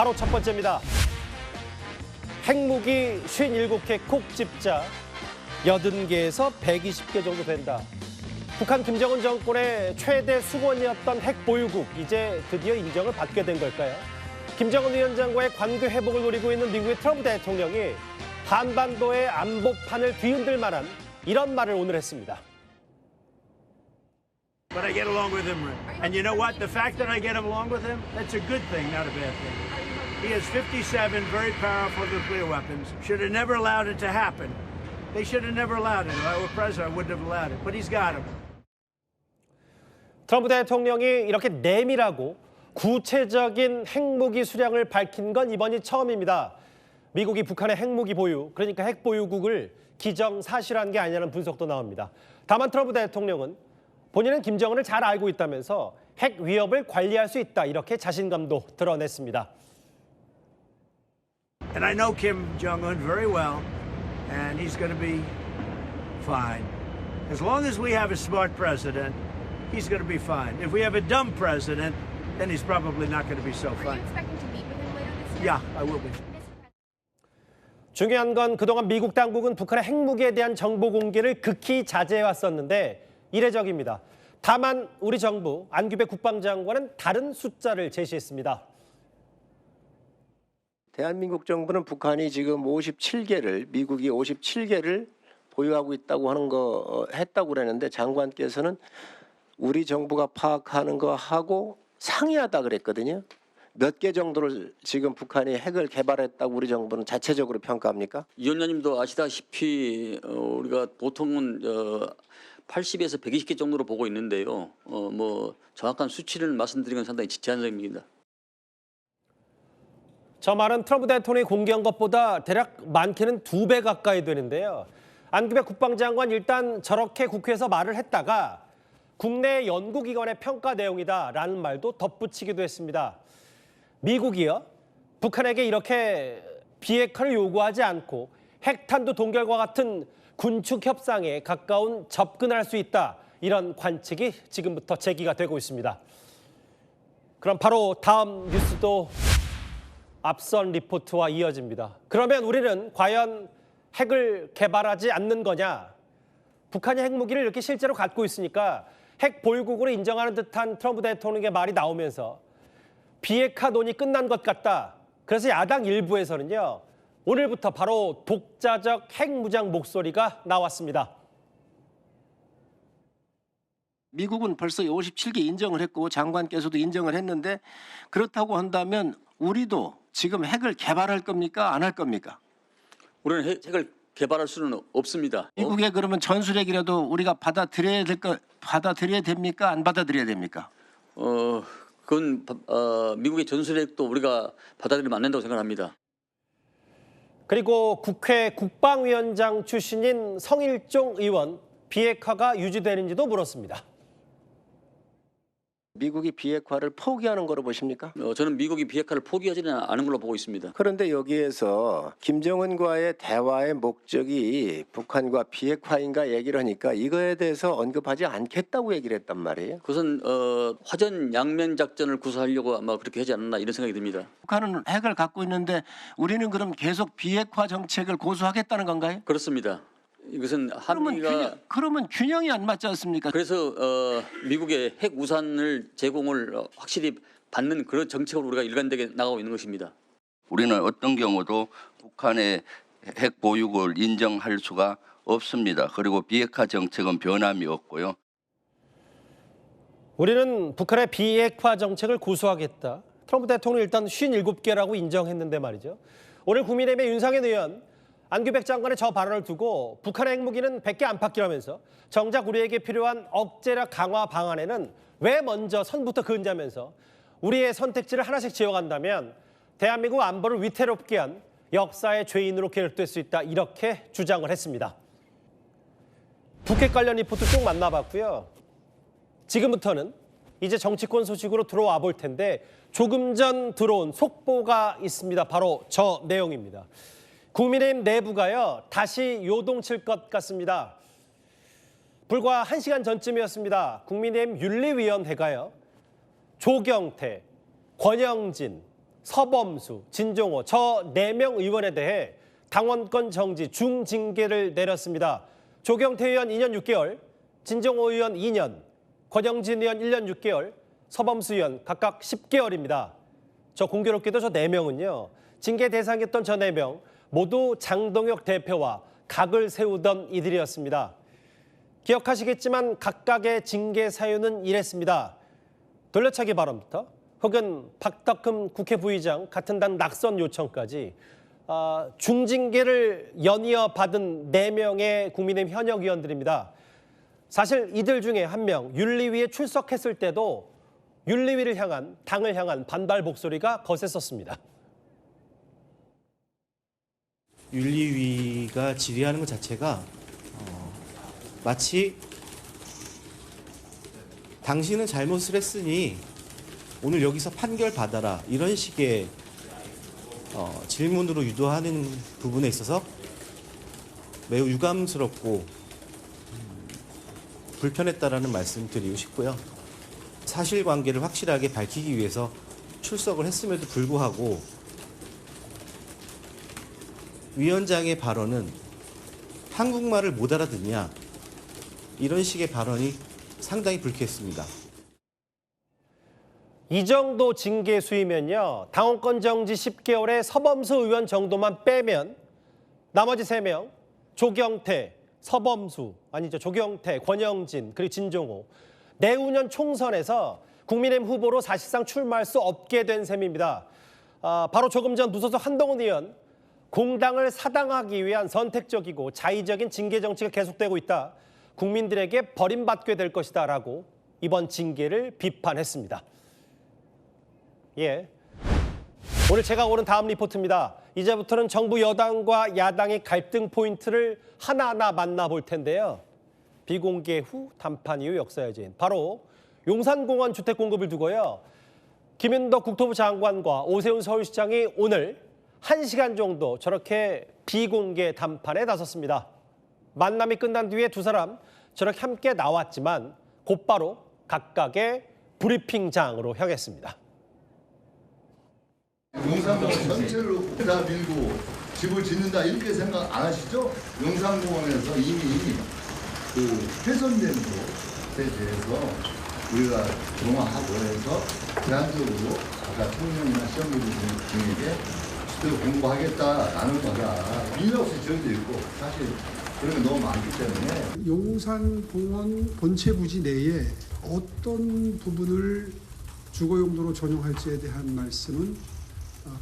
바로 첫 번째입니다. 핵무기 57개 콕 집자 80개에서 120개 정도 된다. 북한 김정은 정권의 최대 수건이었던 핵 보유국, 이제 드디어 인정을 받게 된 걸까요? 김정은 위원장과의 관계 회복을 노리고 있는 미국의 트럼프 대통령이 한반도의 안보판을 뒤흔들 만한 이런 말을 오늘 했습니다. But I get along with him. And you know what? The fact that I get along with him, that's a good thing, not a bad thing. He has 57 very powerful nuclear weapons. Should have never allowed it to happen. They should have never allowed it. If I were president, I wouldn't have allowed it. But he's got them. 트럼프 대통령이 이렇게 내밀하고 구체적인 핵무기 수량을 밝힌 건 이번이 처음입니다. 미국이 북한의 핵무기 보유, 그러니까 핵 보유국을 기정사실한 게 아니냐는 분석도 나옵니다. 다만 트럼프 대통령은 본인은 김정은을 잘 알고 있다면서 핵 위협을 관리할 수 있다, 이렇게 자신감도 드러냈습니다. And I know Kim Jong-un very well, and he's going to be fine. As long as we have a smart president, he's going to be fine. If we have a dumb president, then he's probably not going to be so fine. Are you expecting to meet with him later this year? Yeah, I will be. 중요한 건 그동안 미국 당국은 북한의 핵무기에 대한 정보 공개를 극히 자제해왔었는데 이례적입니다. 다만 우리 정부 안규백 국방장관은 다른 숫자를 제시했습니다. 대한민국 정부는 북한이 지금 57개를, 미국이 57개를 보유하고 있다고 하는 거 했다고 그랬는데 장관께서는 우리 정부가 파악하는 거 하고 상이하다 그랬거든요. 몇 개 정도를 지금 북한이 핵을 개발했다고 우리 정부는 자체적으로 평가합니까? 이 위원장님도 아시다시피 우리가 보통은 80에서 120개 정도로 보고 있는데요. 뭐 정확한 수치를 말씀드리는 건 상당히 제한적입니다. 저 말은 트럼프 대통령이 공개한 것보다 대략 많게는 2배 가까이 되는데요. 안규백 국방장관 일단 저렇게 국회에서 말을 했다가 국내 연구기관의 평가 내용이다라는 말도 덧붙이기도 했습니다. 미국이요? 북한에게 이렇게 비핵화를 요구하지 않고 핵탄두 동결과 같은 군축 협상에 가까운 접근할 수 있다, 이런 관측이 지금부터 제기가 되고 있습니다. 그럼 바로 다음 뉴스도 앞선 리포트와 이어집니다. 그러면 우리는 과연 핵을 개발하지 않는 거냐? 북한이 핵무기를 이렇게 실제로 갖고 있으니까 핵 보유국으로 인정하는 듯한 트럼프 대통령의 말이 나오면서 비핵화 논의 끝난 것 같다. 그래서 야당 일부에서는요, 오늘부터 바로 독자적 핵무장 목소리가 나왔습니다. 미국은 벌써 57개 인정을 했고 장관께서도 인정을 했는데 그렇다고 한다면 우리도 지금 핵을 개발할 겁니까? 안 할 겁니까? 우리는 핵을 개발할 수는 없습니다. 미국의 그러면 전술핵이라도 우리가 받아들여야 됩니까? 안 받아들여야 됩니까? 그건 미국의 전술핵도 우리가 받아들이면 안 된다고 생각합니다. 그리고 국회 국방위원장 출신인 성일종 의원, 비핵화가 유지되는지도 물었습니다. 미국이 비핵화를 포기하는 거로 보십니까? 저는 미국이 비핵화를 포기하지는 않은 걸로 보고 있습니다. 그런데 여기에서 김정은과의 대화의 목적이 북한과 비핵화인가 얘기를 하니까 이거에 대해서 언급하지 않겠다고 얘기를 했단 말이에요. 그것은 화전 양면 작전을 구사하려고 아마 그렇게 하지 않았나 이런 생각이 듭니다. 북한은 핵을 갖고 있는데 우리는 그럼 계속 비핵화 정책을 고수하겠다는 건가요? 그렇습니다. 이것은 한미가 그러면 균형이 안 맞지 않습니까? 그래서 미국의 핵 우산을 제공을 확실히 받는 그런 정책으로 우리가 일관되게 나가고 있는 것입니다. 우리는 어떤 경우도 북한의 핵 보유국을 인정할 수가 없습니다. 그리고 비핵화 정책은 변함이 없고요. 우리는 북한의 비핵화 정책을 고수하겠다. 트럼프 대통령이 일단 57개라고 인정했는데 말이죠. 오늘 국민의힘의 윤상현 의원, 안규백 장관의 저 발언을 두고 북한의 핵무기는 100개 안팎이라면서 정작 우리에게 필요한 억제력 강화 방안에는 왜 먼저 선부터 그은자면서 우리의 선택지를 하나씩 지어간다면 대한민국 안보를 위태롭게 한 역사의 죄인으로 기록될 수 있다, 이렇게 주장을 했습니다. 북핵 관련 리포트 쭉 만나봤고요. 지금부터는 이제 정치권 소식으로 들어와 볼 텐데 조금 전 들어온 속보가 있습니다. 바로 저 내용입니다. 국민의힘 내부가요, 다시 요동칠 것 같습니다. 불과 1시간 전쯤이었습니다. 국민의힘 윤리위원회가요, 조경태, 권영진, 서범수, 진종호 저 4명 의원에 대해 당원권 정지 중징계를 내렸습니다. 조경태 의원 2년 6개월, 진종호 의원 2년, 권영진 의원 1년 6개월, 서범수 의원 각각 10개월입니다. 저 공교롭게도 저 4명은요. 징계 대상이었던 저 4명 모두 장동혁 대표와 각을 세우던 이들이었습니다. 기억하시겠지만 각각의 징계 사유는 이랬습니다. 돌려차기 발언부터 혹은 박덕흠 국회 부의장 같은 당 낙선 요청까지 중징계를 연이어 받은 4명의 국민의힘 현역 의원들입니다. 사실 이들 중에 한 명 윤리위에 출석했을 때도 윤리위를 향한 당을 향한 반발 목소리가 거셌었습니다. 윤리위가 질의하는 것 자체가 마치 당신은 잘못을 했으니 오늘 여기서 판결 받아라 이런 식의 질문으로 유도하는 부분에 있어서 매우 유감스럽고 불편했다라는 말씀 드리고 싶고요. 사실관계를 확실하게 밝히기 위해서 출석을 했음에도 불구하고 위원장의 발언은 한국말을 못 알아듣냐 이런 식의 발언이 상당히 불쾌했습니다. 이 정도 징계 수위면요. 당원권 정지 10개월에 서범수 의원 정도만 빼면 나머지 3명 조경태, 서범수, 아니죠. 조경태, 권영진, 그리고 진종호. 내후년 총선에서 국민의힘 후보로 사실상 출마할 수 없게 된 셈입니다. 바로 조금 전 무소속 한동훈 의원, 공당을 사당하기 위한 선택적이고 자의적인 징계 정치가 계속되고 있다. 국민들에게 버림받게 될 것이다라고 이번 징계를 비판했습니다. 예. 오늘 제가 오른 다음 리포트입니다. 이제부터는 정부 여당과 야당의 갈등 포인트를 하나하나 만나볼 텐데요. 비공개 후 담판 이후 역사의 죄인. 바로 용산공원 주택 공급을 두고요. 김윤덕 국토부 장관과 오세훈 서울시장이 오늘 1시간 정도 저렇게 비공개 담판에 나섰습니다. 만남이 끝난 뒤에 두 사람 저렇게 함께 나왔지만 곧바로 각각의 브리핑장으로 향했습니다. 용산공원 전체를 다 밀고 집을 짓는다 이렇게 생각 안 하시죠? 용산공원에서 이미 그 훼손된 곳에 대해서 우리가 정화하고 해서 제한적으로 아까 청년이나 시험들 중에게 주택을 공부하겠다라는 거다. 이유 없이 저희도 있고 사실 그런 게 너무 많기 때문에 용산공원 본체 부지 내에 어떤 부분을 주거용도로 전용할지에 대한 말씀은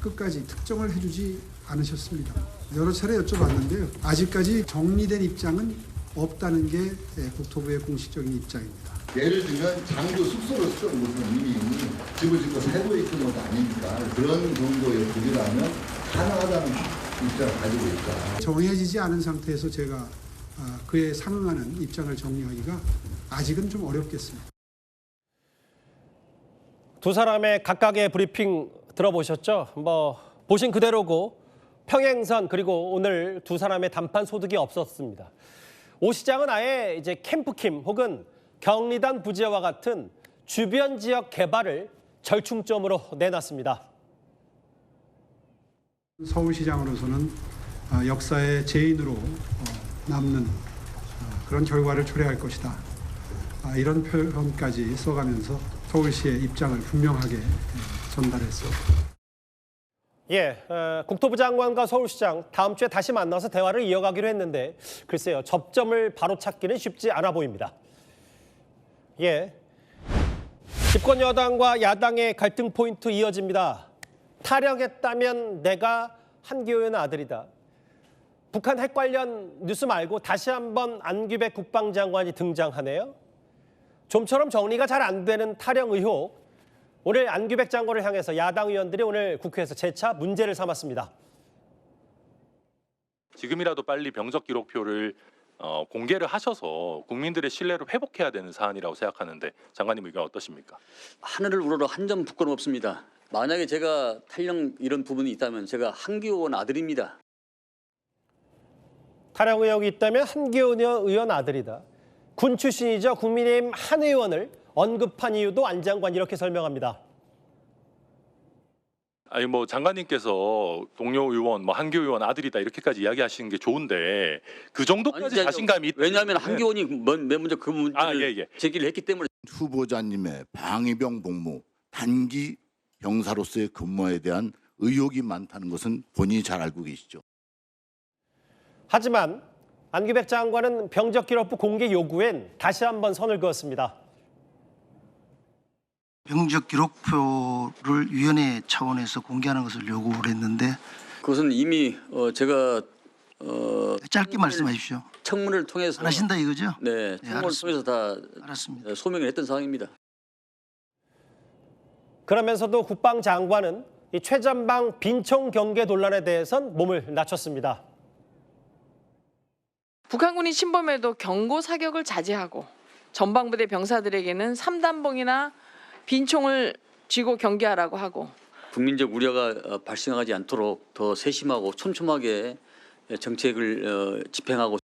끝까지 특정을 해주지 않으셨습니다. 여러 차례 여쭤봤는데요. 아직까지 정리된 입장은 없다는 게 국토부의 공식적인 입장입니다. 예를 들면 장도 숙소로 쓰던 곳은 이미 집을 짓고 살고 있던 것도 아니니까 그런 정도의 부지라면 가능하다는 입장을 가지고 있다. 정해지지 않은 상태에서 제가 그에 상응하는 입장을 정리하기가 아직은 좀 어렵겠습니다. 두 사람의 각각의 브리핑 들어보셨죠? 보신 그대로고 평행선 그리고 오늘 두 사람의 담판 소득이 없었습니다. 오 시장은 아예 이제 캠프킴 혹은 경리단 부지와 같은 주변 지역 개발을 절충점으로 내놨습니다. 서울시장으로서는 역사의 죄인으로 남는 그런 결과를 초래할 것이다. 이런 표현까지 써가면서 서울시의 입장을 분명하게 전달했습니다. 예, 국토부 장관과 서울시장 다음 주에 다시 만나서 대화를 이어가기로 했는데 글쎄요, 접점을 바로찾기는 쉽지 않아 보입니다. 예, 집권 여당과 야당의 갈등 포인트 이어집니다. 타령했다면 내가 한기호의 아들이다. 북한 핵 관련 뉴스 말고 다시 한번 안규백 국방장관이 등장하네요. 좀처럼 정리가 잘 안 되는 타령 의혹. 오늘 안규백 장관을 향해서 야당 의원들이 오늘 국회에서 재차 문제를 삼았습니다. 지금이라도 빨리 병적 기록표를 공개를 하셔서 국민들의 신뢰를 회복해야 되는 사안이라고 생각하는데 장관님 의견 어떠십니까? 하늘을 우러러 한 점 부끄럼 없습니다. 만약에 제가 탈령 이런 부분이 있다면 제가 한기호 아들입니다. 타령 의혹이 있다면 한기호 의원 아들이다. 군 출신이죠. 국민의힘 한 의원을 언급한 이유도 안 장관 이렇게 설명합니다. 아니 뭐 장관님께서 동료 의원, 뭐 한교 의원 아들이다 이렇게까지 이야기하시는 게 좋은데 그 정도까지 아니, 자신감이 왜냐하면 한교 의원이 먼저 그 문제를 제기를 했기 때문에. 후보자님의 방위병 복무, 단기 병사로서의 근무에 대한 의혹이 많다는 것은 본인이 잘 알고 계시죠. 하지만 안규백 장관은 병적기록부 공개 요구엔 다시 한번 선을 그었습니다. 병적기록표를 위원회 차원에서 공개하는 것을 요구를 했는데 그것은 이미 제가 짧게 말씀하십시오. 청문회를 통해서 안 하신다 이거죠? 네, 청문회를 통해서 다 알았습니다. 소명을 했던 상황입니다. 그러면서도 국방장관은 이 최전방 빈총 경계 논란에 대해선 몸을 낮췄습니다. 북한군이 침범해도 경고 사격을 자제하고 전방부대 병사들에게는 3단봉이나 빈총을 쥐고 경계하라고 하고 국민적 우려가 발생하지 않도록 더 세심하고 촘촘하게 정책을 집행하고.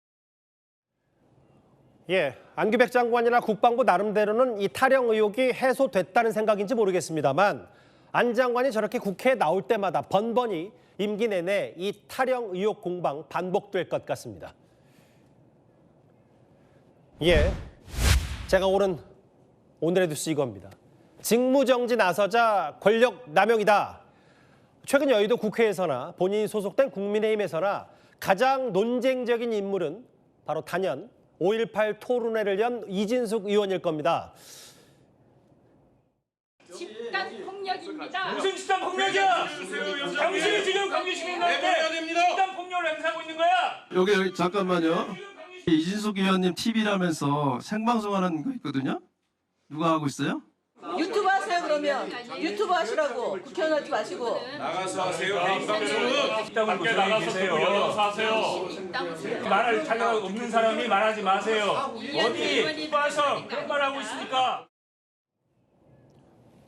예, 안규백 장관이나 국방부 나름대로는 이 타령 의혹이 해소됐다는 생각인지 모르겠습니다만 안 장관이 저렇게 국회에 나올 때마다 번번이 임기 내내 이 타령 의혹 공방 반복될 것 같습니다. 예, 제가 오늘의 뉴스 이겁니다. 직무정지 나서자 권력 남용이다. 최근 여의도 국회에서나 본인이 소속된 국민의힘에서나 가장 논쟁적인 인물은 바로 단연 5.18 토론회를 연 이진숙 의원일 겁니다. 집단 폭력입니다. 무슨 집단 폭력이야? 당신이 지금 강기시민한테 집단 폭력을 행사하고 있는 거야? 여기 잠깐만요. 이진숙 의원님 TV라면서 생방송하는 거 있거든요. 누가 하고 있어요? 유튜브 하세요 그러면. 유튜브 하시라고. 국회의원 하지 마시고. 나가서 하세요. 개인 방송은 밖에 나가서 세요. 열어서 하세요. 말할 자격 없는 사람이 말하지 마세요. 어디 봐서 그런 말 하고 있습니까?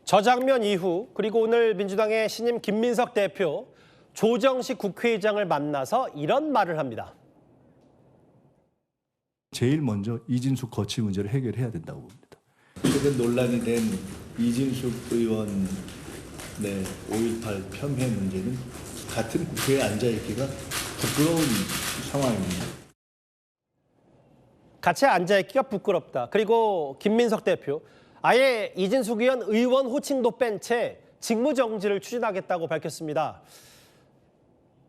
저 장면 이후 그리고 오늘 민주당의 신임 김민석 대표 조정식 국회의장을 만나서 이런 말을 합니다. 제일 먼저 이진숙 거취 문제를 해결해야 된다고 봅니다. 최근 논란이 된 이진숙 의원의 5.18 폄훼 문제는 같은 국회에 앉아있기가 부끄러운 상황입니다. 같이 앉아있기가 부끄럽다. 그리고 김민석 대표, 아예 이진숙 의원 호칭도 뺀 채 직무정지를 추진하겠다고 밝혔습니다.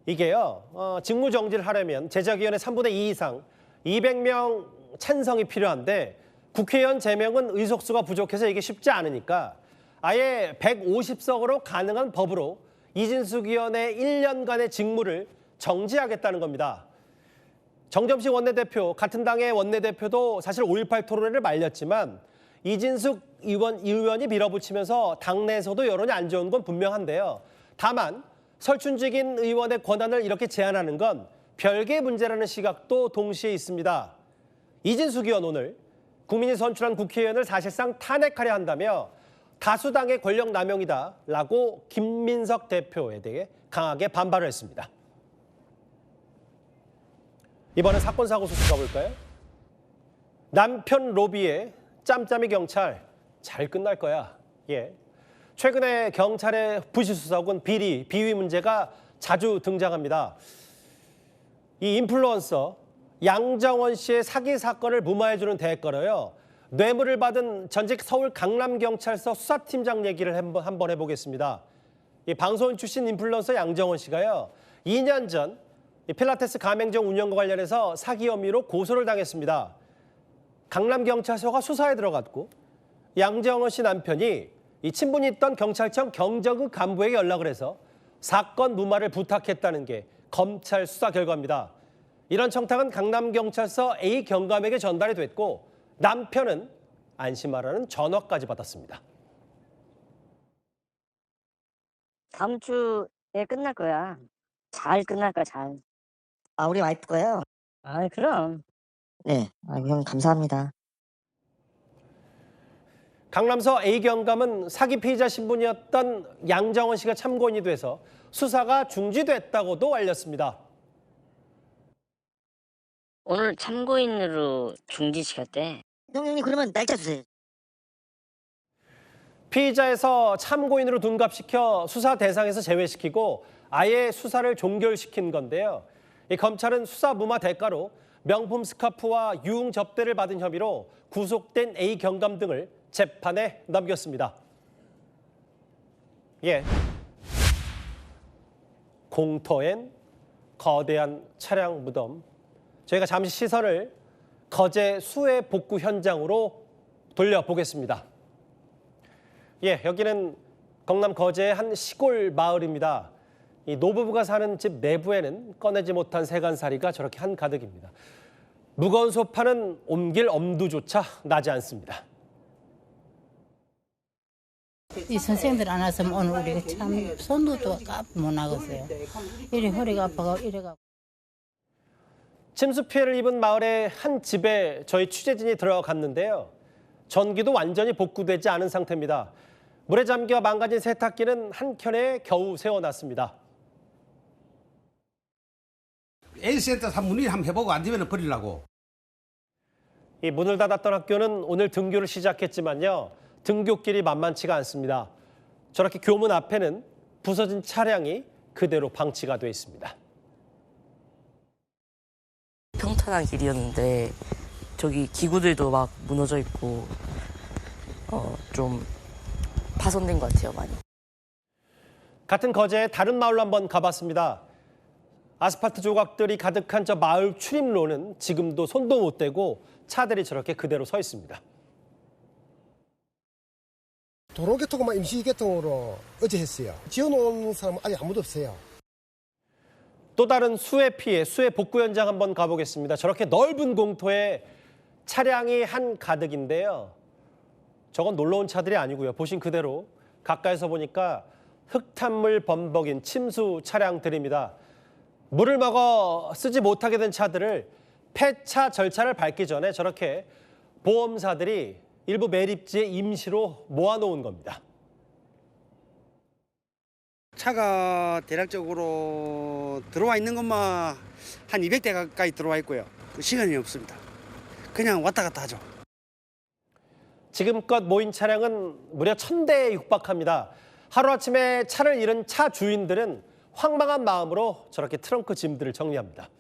이게요, 직무정지를 하려면 제적위원회 3분의 2 이상 200명 찬성이 필요한데 국회의원 제명은 의석수가 부족해서 이게 쉽지 않으니까 아예 150석으로 가능한 법으로 이진숙 의원의 1년간의 직무를 정지하겠다는 겁니다. 정점식 원내대표, 같은 당의 원내대표도 사실 5.18 토론회를 말렸지만 이진숙 의원이 밀어붙이면서 당내에서도 여론이 안 좋은 건 분명한데요. 다만 설춘직인 의원의 권한을 이렇게 제한하는 건 별개의 문제라는 시각도 동시에 있습니다. 이진숙 의원 오늘 국민이 선출한 국회의원을 사실상 탄핵하려 한다며 다수당의 권력 남용이다라고 김민석 대표에 대해 강하게 반발을 했습니다. 이번엔 사건 사고 소식 가볼까요? 남편 로비에 짬짬이 경찰 잘 끝날 거야. 예. 최근에 경찰의 부실 수사 혹은 비위 문제가 자주 등장합니다. 이 인플루언서 양정원 씨의 사기 사건을 무마해주는 대가로요. 뇌물을 받은 전직 서울 강남경찰서 수사팀장 얘기를 한번 해보겠습니다. 이 방송인 출신 인플루언서 양정원 씨가요. 2년 전 필라테스 가맹점 운영과 관련해서 사기 혐의로 고소를 당했습니다. 강남경찰서가 수사에 들어갔고 양정원 씨 남편이 이 친분이 있던 경찰청 경정국 간부에게 연락을 해서 사건 무마를 부탁했다는 게 검찰 수사 결과입니다. 이런 청탁은 강남경찰서 A 경감에게 전달이 됐고 남편은 안심하라는 전화까지 받았습니다. 다음 주에 끝날 거야. 잘 끝날 거야, 잘. 아, 우리 와이프 거예요? 아, 그럼. 네, 형 감사합니다. 강남서 A 경감은 사기 피의자 신분이었던 양정원 씨가 참고인이 돼서 수사가 중지됐다고도 알렸습니다. 오늘 참고인으로 중지시켰대. 형님 그러면 날짜 주세요. 피의자에서 참고인으로 둔갑시켜 수사 대상에서 제외시키고 아예 수사를 종결시킨 건데요. 이 검찰은 수사 무마 대가로 명품 스카프와 유흥 접대를 받은 혐의로 구속된 A 경감 등을 재판에 넘겼습니다. 예. 공터엔 거대한 차량 무덤. 저희가 잠시 시선을 거제 수해 복구 현장으로 돌려보겠습니다. 예, 여기는 경남 거제의 한 시골 마을입니다. 이 노부부가 사는 집 내부에는 꺼내지 못한 세간살이가 저렇게 한가득입니다. 무거운 소파는 옮길 엄두조차 나지 않습니다. 이 선생님들 안 왔으면 오늘 우리가 참 손도 못 나갔어요. 이래 허리가 아파가 이래가. 침수 피해를 입은 마을의 한 집에 저희 취재진이 들어갔는데요. 전기도 완전히 복구되지 않은 상태입니다. 물에 잠겨 망가진 세탁기는 한 켠에 겨우 세워놨습니다. A센터 문의 한번 해보고 안 되면 버리려고. 이 문을 닫았던 학교는 오늘 등교를 시작했지만요. 등교길이 만만치가 않습니다. 저렇게 교문 앞에는 부서진 차량이 그대로 방치가 돼 있습니다. 평탄한 길이었는데 저기 기구들도 막 무너져 있고 좀 파손된 것 같아요, 많이. 같은 거제의 다른 마을로 한번 가봤습니다. 아스팔트 조각들이 가득한 저 마을 출입로는 지금도 손도 못 대고 차들이 저렇게 그대로 서 있습니다. 도로교통만 임시개통으로 어제 했어요. 지어놓은 사람은 아직 아무도 없어요. 또 다른 수해 피해, 수해 복구 현장 한번 가보겠습니다. 저렇게 넓은 공터에 차량이 한가득인데요. 저건 놀러 온 차들이 아니고요. 보신 그대로 가까이서 보니까 흙탕물 범벅인 침수 차량들입니다. 물을 먹어 쓰지 못하게 된 차들을 폐차 절차를 밟기 전에 저렇게 보험사들이 일부 매립지에 임시로 모아놓은 겁니다. 차가 대략적으로 들어와 있는 것만 한 200대 가까이 들어와 있고요. 시간이 없습니다. 그냥 왔다 갔다 하죠. 지금껏 모인 차량은 무려 1000대에 육박합니다. 하루아침에 차를 잃은 차 주인들은 황망한 마음으로 저렇게 트렁크 짐들을 정리합니다.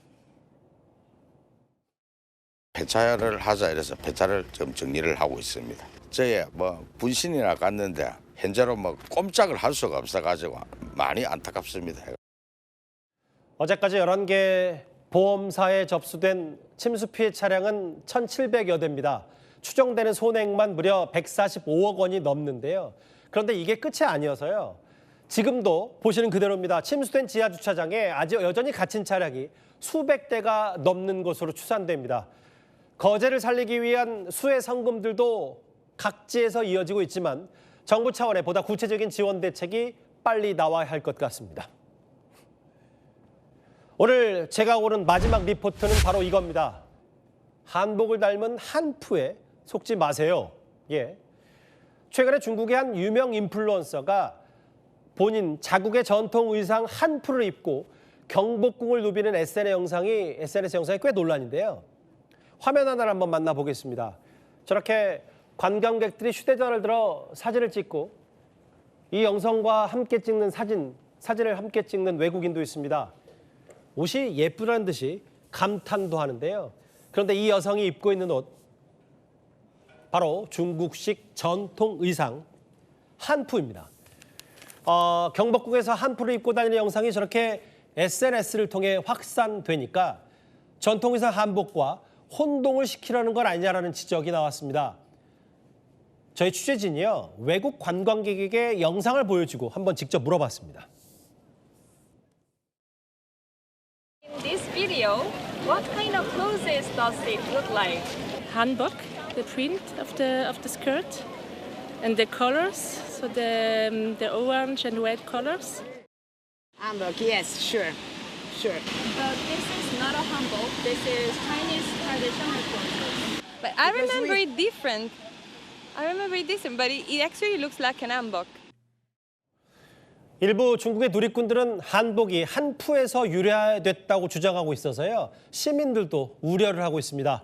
폐차를 하자 이래서 폐차를 좀 정리를 하고 있습니다. 저희 분신이나 갔는데 현재로 꼼짝을 할 수가 없어가지고 많이 안타깝습니다. 어제까지 11개 보험사에 접수된 침수 피해 차량은 1,700여 대입니다. 추정되는 손해액만 무려 145억 원이 넘는데요. 그런데 이게 끝이 아니어서요. 지금도 보시는 그대로입니다. 침수된 지하 주차장에 아직 여전히 갇힌 차량이 수백 대가 넘는 것으로 추산됩니다. 거제를 살리기 위한 수해 성금들도 각지에서 이어지고 있지만 정부 차원의 보다 구체적인 지원 대책이 빨리 나와야 할 것 같습니다. 오늘 제가 오른 마지막 리포트는 바로 이겁니다. 한복을 닮은 한푸에 속지 마세요. 예. 최근에 중국의 한 유명 인플루언서가 본인 자국의 전통 의상 한푸를 입고 경복궁을 누비는 SNS 영상이 꽤 논란인데요. 화면 하나를 한번 만나보겠습니다. 저렇게 관광객들이 휴대전화를 들어 사진을 찍고 이 영상과 함께 찍는 사진을 함께 찍는 외국인도 있습니다. 옷이 예쁘다는 듯이 감탄도 하는데요. 그런데 이 여성이 입고 있는 옷, 바로 중국식 전통 의상 한푸입니다. 경복궁에서 한푸를 입고 다니는 영상이 저렇게 SNS를 통해 확산되니까 전통 의상 한복과 혼동을 시키려는 건 아니냐라는 지적이 나왔습니다. 저희 취재진이요, 외국 관광객에게 영상을 보여주고 한번 직접 물어봤습니다. In this video, what kind of clothes does it look like? Hanbok, the print of the skirt, and the colors, so the orange and red colors. Hanbok, yes, sure. But this is not a hanbok. This is Chinese traditional clothes. But I remember it different. But it actually looks like an hanbok. 일부 중국의 누리꾼들은 한복이 한푸에서 유래됐다고 주장하고 있어서요. 시민들도 우려를 하고 있습니다.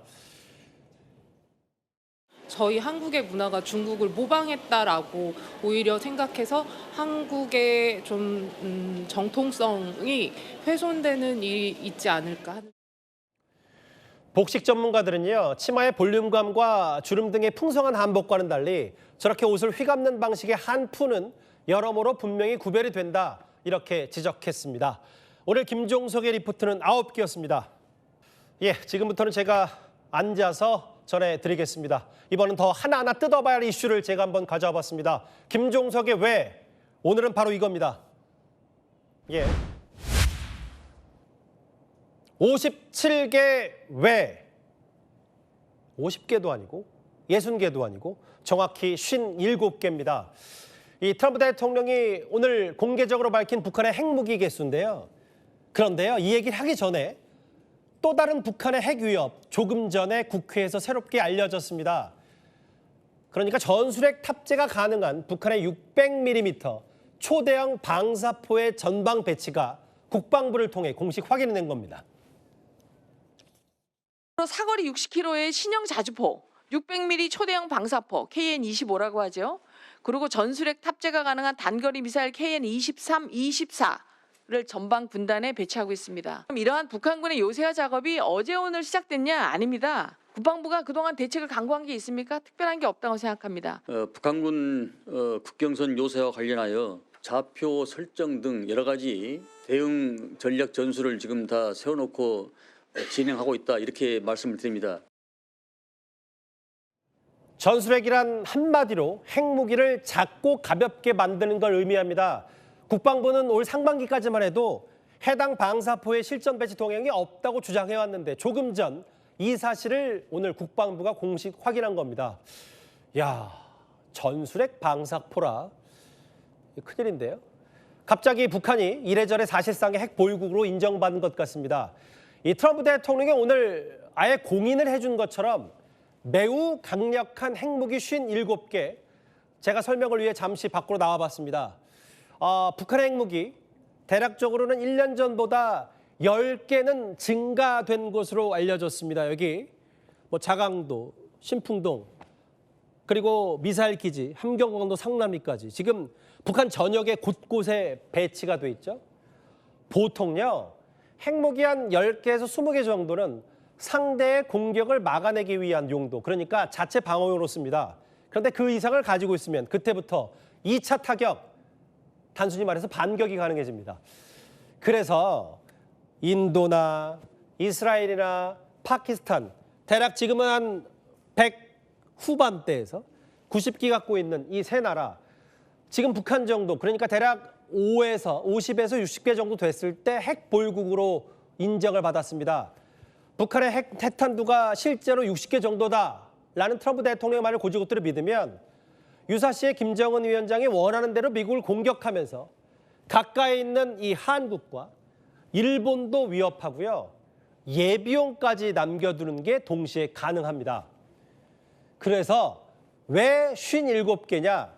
저희 한국의 문화가 중국을 모방했다라고 오히려 생각해서 한국의 좀 정통성이 훼손되는 일이 있지 않을까 하는. 복식 전문가들은요, 치마의 볼륨감과 주름 등의 풍성한 한복과는 달리 저렇게 옷을 휘감는 방식의 한푸는 여러모로 분명히 구별이 된다, 이렇게 지적했습니다. 오늘 김종석의 리포트는 9개였습니다. 예, 지금부터는 제가 앉아서 전해드리겠습니다. 이번은 더 하나하나 뜯어봐야 할 이슈를 제가 한번 가져와 봤습니다. 김종석의 왜, 오늘은 바로 이겁니다. 예. 57개 왜, 50개도 아니고 60개도 아니고 정확히 57개입니다. 이 트럼프 대통령이 오늘 공개적으로 밝힌 북한의 핵무기 개수인데요. 그런데요, 이 얘기를 하기 전에 또 다른 북한의 핵 위협, 조금 전에 국회에서 새롭게 알려졌습니다. 그러니까 전술핵 탑재가 가능한 북한의 600mm 초대형 방사포의 전방 배치가 국방부를 통해 공식 확인된 겁니다. 사거리 60km의 신형 자주포, 600mm 초대형 방사포 KN-25라고 하죠. 그리고 전술핵 탑재가 가능한 단거리 미사일 KN-23, 24를 전방 분단에 배치하고 있습니다. 그럼 이러한 북한군의 요새화 작업이 어제 오늘 시작됐냐? 아닙니다. 국방부가 그동안 대책을 강구한 게 있습니까? 특별한 게 없다고 생각합니다. 북한군 국경선 요새와 관련하여 좌표 설정 등 여러 가지 대응 전략 전술을 지금 다 세워놓고 진행하고 있다, 이렇게 말씀을 드립니다. 전술핵이란 한마디로 핵무기를 작고 가볍게 만드는 걸 의미합니다. 국방부는 올 상반기까지만 해도 해당 방사포의 실전 배치 동향이 없다고 주장해왔는데 조금 전 이 사실을 오늘 국방부가 공식 확인한 겁니다. 야, 전술핵 방사포라. 큰일인데요. 갑자기 북한이 이래저래 사실상의 핵 보유국으로 인정받은 것 같습니다. 이 트럼프 대통령이 오늘 아예 공인을 해준 것처럼 매우 강력한 핵무기 57개, 제가 설명을 위해 잠시 밖으로 나와봤습니다. 북한의 핵무기 대략적으로는 1년 전보다 10개는 증가된 것으로 알려졌습니다. 여기 뭐 자강도, 신풍동, 그리고 미사일 기지, 함경강도, 상남리까지 지금 북한 전역에 곳곳에 배치가 돼 있죠. 보통요, 핵무기 한 10개에서 20개 정도는 상대의 공격을 막아내기 위한 용도, 그러니까 자체 방어용으로 씁니다. 그런데 그 이상을 가지고 있으면 그때부터 2차 타격, 단순히 말해서 반격이 가능해집니다. 그래서 인도나 이스라엘이나 파키스탄, 대략 지금은 한 100 후반대에서 90기 갖고 있는 이 세 나라, 지금 북한 정도, 그러니까 대략 50에서 60개 정도 됐을 때 핵 보유국으로 인정을 받았습니다. 북한의 핵 핵탄두가 실제로 60개 정도다라는 트럼프 대통령의 말을 고지고대로 믿으면 유사시에 김정은 위원장이 원하는 대로 미국을 공격하면서 가까이 있는 이 한국과 일본도 위협하고요, 예비용까지 남겨두는 게 동시에 가능합니다. 그래서 왜 57개냐?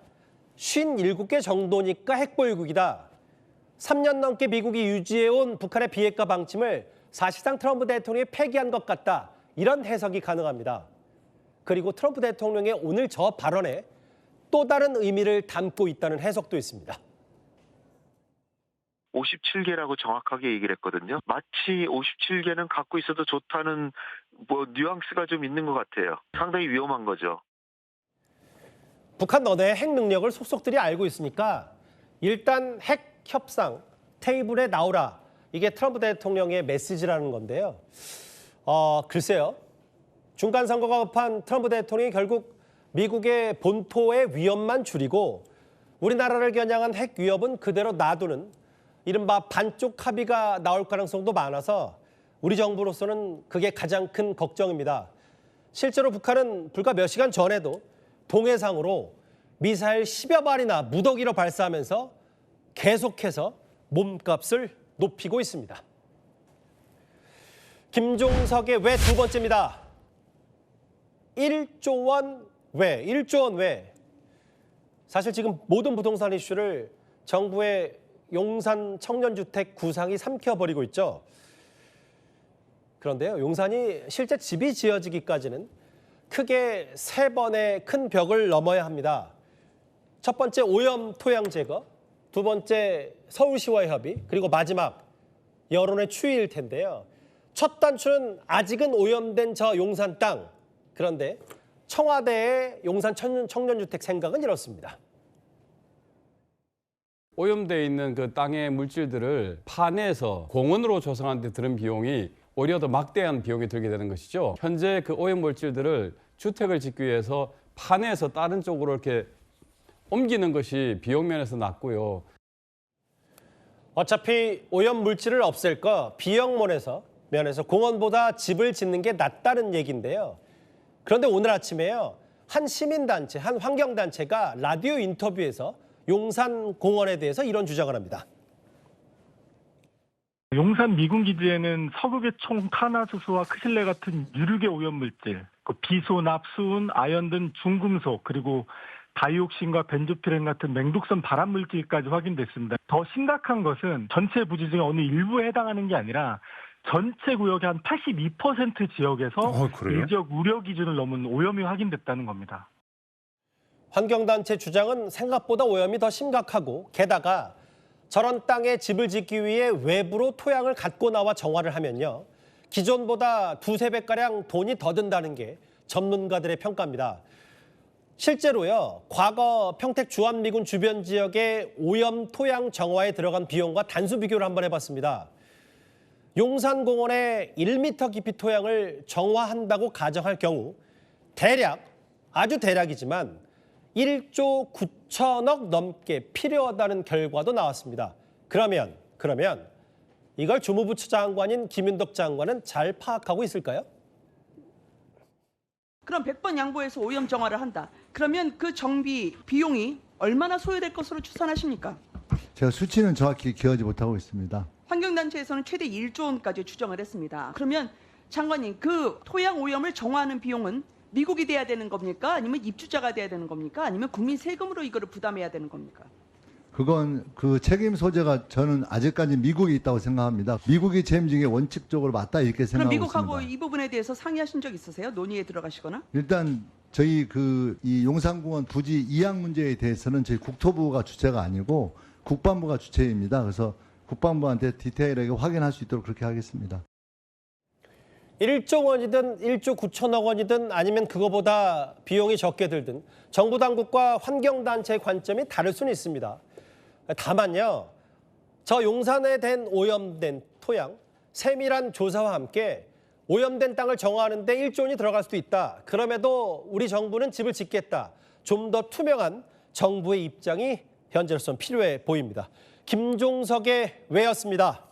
57개 정도니까 핵보유국이다. 3년 넘게 미국이 유지해온 북한의 비핵화 방침을 사실상 트럼프 대통령이 폐기한 것 같다, 이런 해석이 가능합니다. 그리고 트럼프 대통령의 오늘 저 발언에 또 다른 의미를 담고 있다는 해석도 있습니다. 57개라고 정확하게 얘기를 했거든요. 마치 57개는 갖고 있어도 좋다는 뉘앙스가 좀 있는 것 같아요. 상당히 위험한 거죠. 북한 너네 핵 능력을 속속들이 알고 있으니까 일단 핵 협상 테이블에 나오라, 이게 트럼프 대통령의 메시지라는 건데요. 글쎄요. 중간 선거가 급한 트럼프 대통령이 결국 미국의 본토의 위협만 줄이고 우리나라를 겨냥한 핵 위협은 그대로 놔두는 이른바 반쪽 합의가 나올 가능성도 많아서 우리 정부로서는 그게 가장 큰 걱정입니다. 실제로 북한은 불과 몇 시간 전에도 동해상으로 미사일 10여 발이나 무더기로 발사하면서 계속해서 몸값을 높이고 있습니다. 김종석의 왜 두 번째입니다. 1조 원 왜? 1조 원 왜? 사실 지금 모든 부동산 이슈를 정부의 용산 청년주택 구상이 삼켜버리고 있죠. 그런데요, 용산이 실제 집이 지어지기까지는 크게 3번의 큰 벽을 넘어야 합니다. 첫 번째 오염 토양 제거, 두 번째 서울시와의 협의, 그리고 마지막 여론의 추이일 텐데요. 첫 단추는 아직은 오염된 저 용산 땅. 그런데 청와대의 용산 청년주택 생각은 이렇습니다. 오염되어 있는 그 땅의 물질들을 파내서 공원으로 조성하는 데 드는 비용이 오히려 더 막대한 비용이 들게 되는 것이죠. 현재 그 오염 물질들을 주택을 짓기 위해서 파내서 다른 쪽으로 이렇게 옮기는 것이 비용 면에서 낮고요. 어차피 오염 물질을 없앨 거 비용 면에서 공원보다 집을 짓는 게 낫다는 얘기인데요. 그런데 오늘 아침에요. 한 시민단체, 한 환경단체가 라디오 인터뷰에서 용산 공원에 대해서 이런 주장을 합니다. 용산 미군기지에는 석유계 총탄화수소와 크실레 같은 유류계 오염물질, 비소, 납수은, 아연 등 중금속, 그리고 다이옥신과 벤조피렌 같은 맹독성 발암물질까지 확인됐습니다. 더 심각한 것은 전체 부지 중에 어느 일부에 해당하는 게 아니라 전체 구역의 한 82% 지역에서 일지역 우려 기준을 넘은 오염이 확인됐다는 겁니다. 환경단체 주장은 생각보다 오염이 더 심각하고 게다가 저런 땅에 집을 짓기 위해 외부로 토양을 갖고 나와 정화를 하면요. 기존보다 2~3배가량 돈이 더 든다는 게 전문가들의 평가입니다. 실제로요. 과거 평택 주한미군 주변 지역의 오염 토양 정화에 들어간 비용과 단수 비교를 한번 해봤습니다. 용산공원의 1m 깊이 토양을 정화한다고 가정할 경우 대략, 아주 대략이지만 1조 9천억 넘게 필요하다는 결과도 나왔습니다. 그러면 이걸 주무부 장관인 김윤덕 장관은 잘 파악하고 있을까요? 그럼 100번 양보해서 오염 정화를 한다. 그러면 그 정비 비용이 얼마나 소요될 것으로 추산하십니까? 제가 수치는 정확히 기억하지 못하고 있습니다. 환경단체에서는 최대 1조 원까지 추정을 했습니다. 그러면 장관님, 그 토양 오염을 정화하는 비용은 미국이 돼야 되는 겁니까? 아니면 입주자가 돼야 되는 겁니까? 아니면 국민 세금으로 이거를 부담해야 되는 겁니까? 그건 그 책임 소재가 저는 아직까지 미국이 있다고 생각합니다. 미국이 책임지게 원칙적으로 맞다 이렇게 그럼 생각하고 미국하고 있습니다. 이 부분에 대해서 상의하신 적 있으세요? 논의에 들어가시거나? 일단 저희 이 용산공원 부지 이양 문제에 대해서는 저희 국토부가 주체가 아니고 국방부가 주체입니다. 그래서 국방부한테 디테일하게 확인할 수 있도록 그렇게 하겠습니다. 1조 원이든 1조 9천억 원이든 아니면 그거보다 비용이 적게 들든 정부 당국과 환경단체의 관점이 다를 수는 있습니다. 다만요. 저 용산에 된 오염된 토양, 세밀한 조사와 함께 오염된 땅을 정화하는 데 1조 원이 들어갈 수도 있다. 그럼에도 우리 정부는 집을 짓겠다. 좀 더 투명한 정부의 입장이 현재로서는 필요해 보입니다. 김종석의 외였습니다.